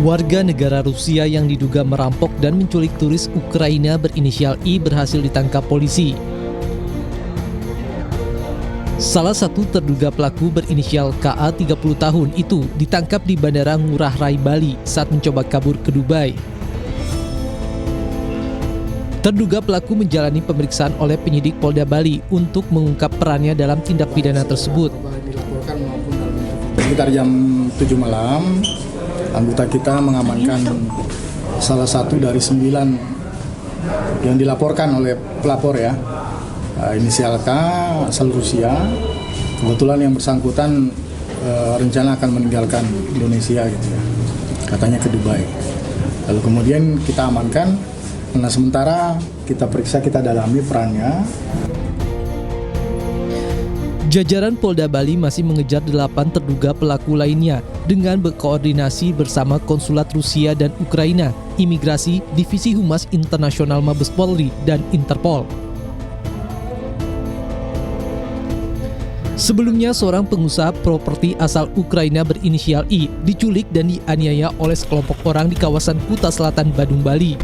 Warga negara Rusia yang diduga merampok dan menculik turis Ukraina berinisial I berhasil ditangkap polisi. Salah satu terduga pelaku berinisial KA 30 tahun itu ditangkap di Bandara Ngurah Rai Bali saat mencoba kabur ke Dubai. Terduga pelaku menjalani pemeriksaan oleh penyidik Polda Bali untuk mengungkap perannya dalam tindak pidana tersebut. Sekitar jam 7 malam, anggota kita mengamankan salah satu dari 9 yang dilaporkan oleh pelapor ya. Inisial K, asal Rusia. Kebetulan yang bersangkutan rencana akan meninggalkan Indonesia gitu ya. Katanya ke Dubai. Lalu kemudian kita amankan. Nah, sementara kita periksa, kita dalami perannya. Jajaran Polda Bali masih mengejar 8 terduga pelaku lainnya dengan berkoordinasi bersama Konsulat Rusia dan Ukraina, Imigrasi, Divisi Humas Internasional Mabes Polri, dan Interpol. Sebelumnya, seorang pengusaha properti asal Ukraina berinisial I diculik dan dianiaya oleh sekelompok orang di kawasan Kuta Selatan, Badung, Bali.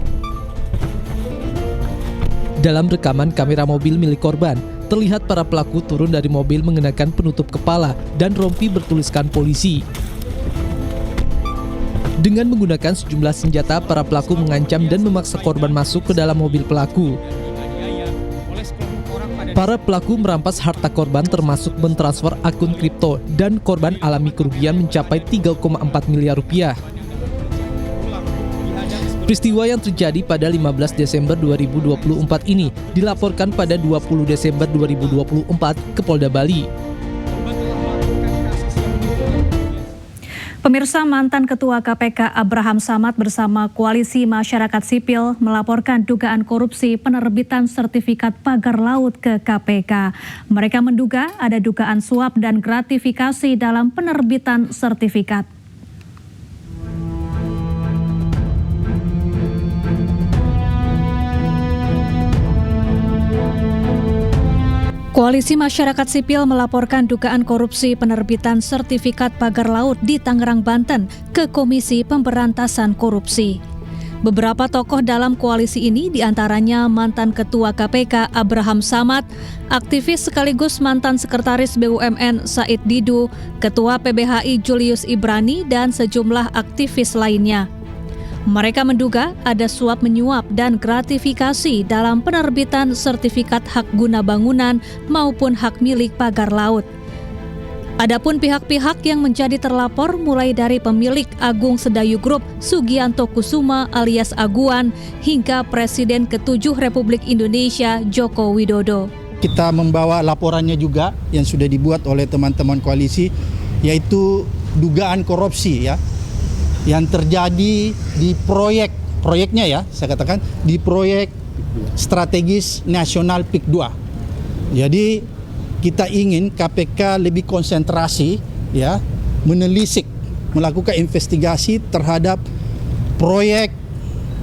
Dalam rekaman kamera mobil milik korban, terlihat para pelaku turun dari mobil mengenakan penutup kepala dan rompi bertuliskan polisi. Dengan menggunakan sejumlah senjata, para pelaku mengancam dan memaksa korban masuk ke dalam mobil pelaku. Para pelaku merampas harta korban termasuk mentransfer akun kripto dan korban alami kerugian mencapai 3,4 miliar rupiah. Peristiwa yang terjadi pada 15 Desember 2024 ini dilaporkan pada 20 Desember 2024 ke Polda Bali. Pemirsa, mantan Ketua KPK Abraham Samad bersama Koalisi Masyarakat Sipil melaporkan dugaan korupsi penerbitan sertifikat pagar laut ke KPK. Mereka menduga ada dugaan suap dan gratifikasi dalam penerbitan sertifikat. Koalisi Masyarakat Sipil melaporkan dugaan korupsi penerbitan sertifikat pagar laut di Tangerang, Banten ke Komisi Pemberantasan Korupsi. Beberapa tokoh dalam koalisi ini diantaranya mantan Ketua KPK Abraham Samad, aktivis sekaligus mantan Sekretaris BUMN Said Didu, Ketua PBHI Julius Ibrani, dan sejumlah aktivis lainnya. Mereka menduga ada suap menyuap dan gratifikasi dalam penerbitan sertifikat hak guna bangunan maupun hak milik pagar laut. Adapun pihak-pihak yang menjadi terlapor mulai dari pemilik Agung Sedayu Group Sugianto Kusuma alias Aguan hingga Presiden ke-7 Republik Indonesia Joko Widodo. Kita membawa laporannya juga yang sudah dibuat oleh teman-teman koalisi, yaitu dugaan korupsi ya yang terjadi di proyeknya ya, saya katakan di proyek strategis nasional PIK 2. Jadi kita ingin KPK lebih konsentrasi ya, menelisik, melakukan investigasi terhadap proyek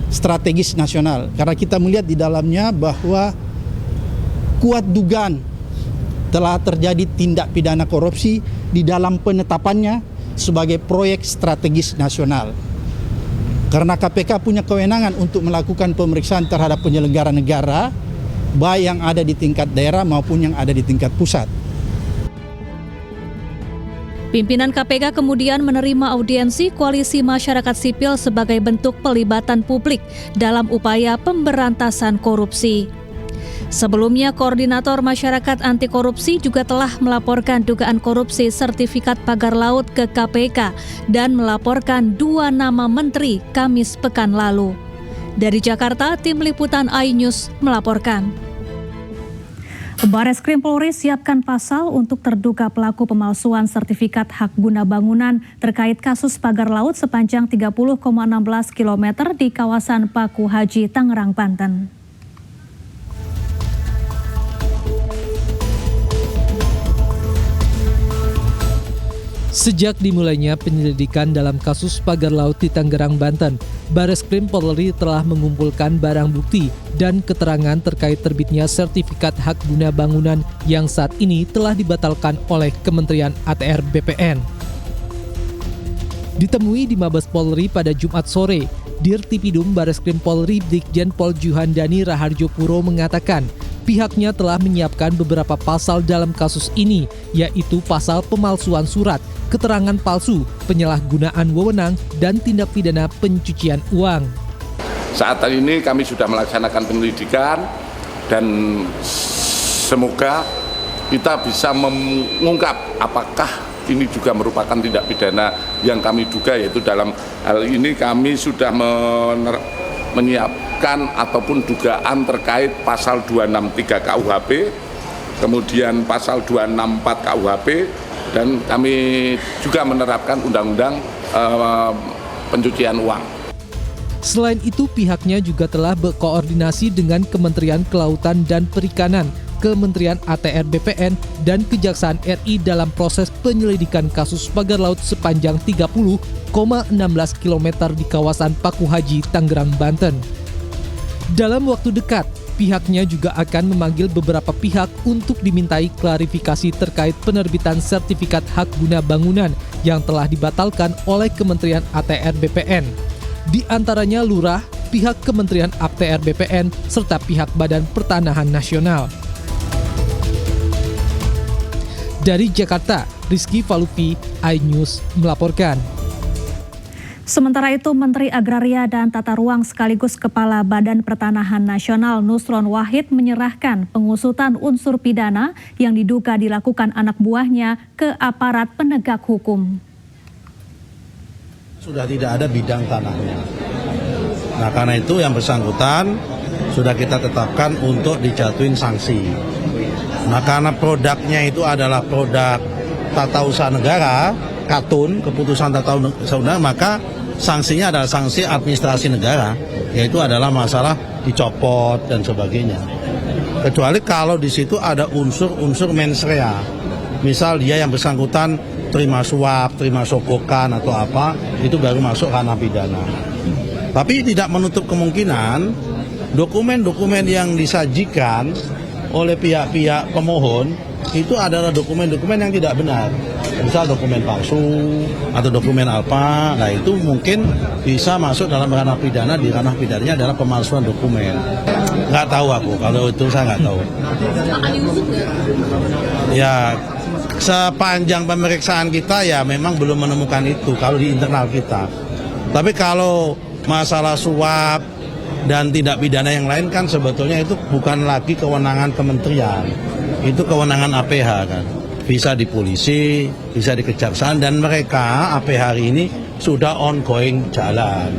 strategis nasional, karena kita melihat di dalamnya bahwa kuat dugaan telah terjadi tindak pidana korupsi di dalam penetapannya sebagai proyek strategis nasional. Karena KPK punya kewenangan untuk melakukan pemeriksaan terhadap penyelenggara negara, baik yang ada di tingkat daerah maupun yang ada di tingkat pusat. Pimpinan KPK kemudian menerima audiensi Koalisi Masyarakat Sipil sebagai bentuk pelibatan publik dalam upaya pemberantasan korupsi. Sebelumnya, Koordinator Masyarakat Anti Korupsi juga telah melaporkan dugaan korupsi sertifikat pagar laut ke KPK dan melaporkan 2 nama menteri Kamis pekan lalu. Dari Jakarta, Tim Liputan iNews melaporkan. Bareskrim Polri siapkan pasal untuk terduga pelaku pemalsuan sertifikat hak guna bangunan terkait kasus pagar laut sepanjang 30,16 km di kawasan Paku Haji, Tangerang, Banten. Sejak dimulainya penyelidikan dalam kasus pagar laut di Tangerang, Banten, Bareskrim Polri telah mengumpulkan barang bukti dan keterangan terkait terbitnya sertifikat hak guna bangunan yang saat ini telah dibatalkan oleh Kementerian ATR BPN. Ditemui di Mabes Polri pada Jumat sore, Dirtipidum Bareskrim Polri Brigjen Pol Juhandani Raharjo Puro mengatakan pihaknya telah menyiapkan beberapa pasal dalam kasus ini, yaitu pasal pemalsuan surat, keterangan palsu, penyalahgunaan wewenang, dan tindak pidana pencucian uang. Saat ini kami sudah melaksanakan penyelidikan dan semoga kita bisa mengungkap apakah ini juga merupakan tindak pidana yang kami duga, yaitu dalam hal ini kami sudah menyiapkan ataupun dugaan terkait pasal 263 KUHP, kemudian pasal 264 KUHP, dan kami juga menerapkan undang-undang pencucian uang. Selain itu, pihaknya juga telah berkoordinasi dengan Kementerian Kelautan dan Perikanan, Kementerian ATR BPN, dan Kejaksaan RI dalam proses penyelidikan kasus pagar laut sepanjang 30,16 km di kawasan Paku Haji, Tangerang, Banten. Dalam waktu dekat, pihaknya juga akan memanggil beberapa pihak untuk dimintai klarifikasi terkait penerbitan sertifikat hak guna bangunan yang telah dibatalkan oleh Kementerian ATR BPN. Di antaranya Lurah, pihak Kementerian ATR BPN, serta pihak Badan Pertanahan Nasional. Dari Jakarta, Rizky Falupi, iNews melaporkan. Sementara itu, Menteri Agraria dan Tata Ruang sekaligus Kepala Badan Pertanahan Nasional Nusron Wahid menyerahkan pengusutan unsur pidana yang diduga dilakukan anak buahnya ke aparat penegak hukum. Sudah tidak ada bidang tanahnya. Nah, karena itu yang bersangkutan sudah kita tetapkan untuk dijatuhin sanksi. Nah, karena produknya itu adalah produk tata usaha negara, KATUN, keputusan tata usaha negara, maka sanksinya adalah sanksi administrasi negara, yaitu adalah masalah dicopot dan sebagainya. Kecuali kalau di situ ada unsur-unsur mens rea. Misal dia yang bersangkutan terima suap, terima sogokan atau apa, itu baru masuk ranah pidana. Tapi tidak menutup kemungkinan dokumen-dokumen yang disajikan oleh pihak-pihak pemohon itu adalah dokumen-dokumen yang tidak benar. Misal dokumen palsu atau dokumen apa, nah itu mungkin bisa masuk dalam ranah pidana. Di ranah pidananya adalah pemalsuan dokumen. Nggak tahu aku, kalau itu saya nggak tahu. Ya, sepanjang pemeriksaan kita ya memang belum menemukan itu kalau di internal kita. Tapi kalau masalah suap dan tindak pidana yang lain kan sebetulnya itu bukan lagi kewenangan kementerian, itu kewenangan APH kan. Bisa di polisi, bisa di kejaksaan, dan mereka APH hari ini sudah ongoing jalan.